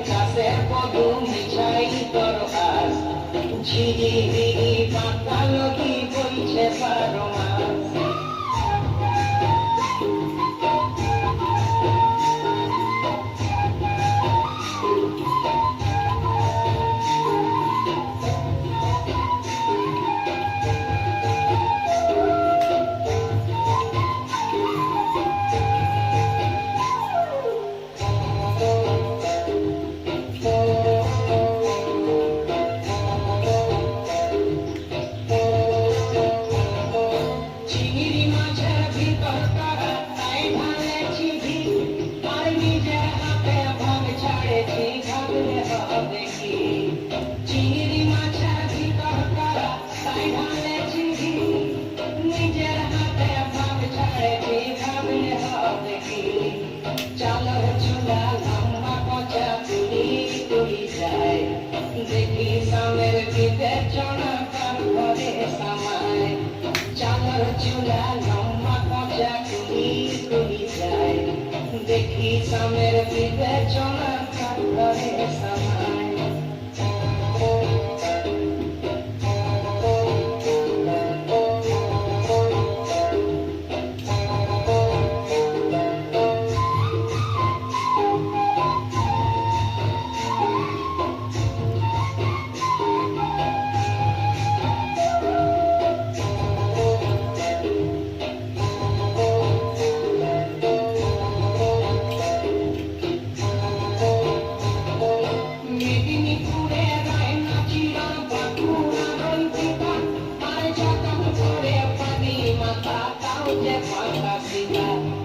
কাছে পদুম ছাই তোর আস ঝিরিঝিরি পাতা লগি বইছে বারো মাস দেখি সামের বিবেচনা কার ঘরে সামায় চালার চুলা লম্বা পচা কুড়ি কুড়ি যায় দেখি সামের বিবেচনা কার ঘরে সামায় Fantasía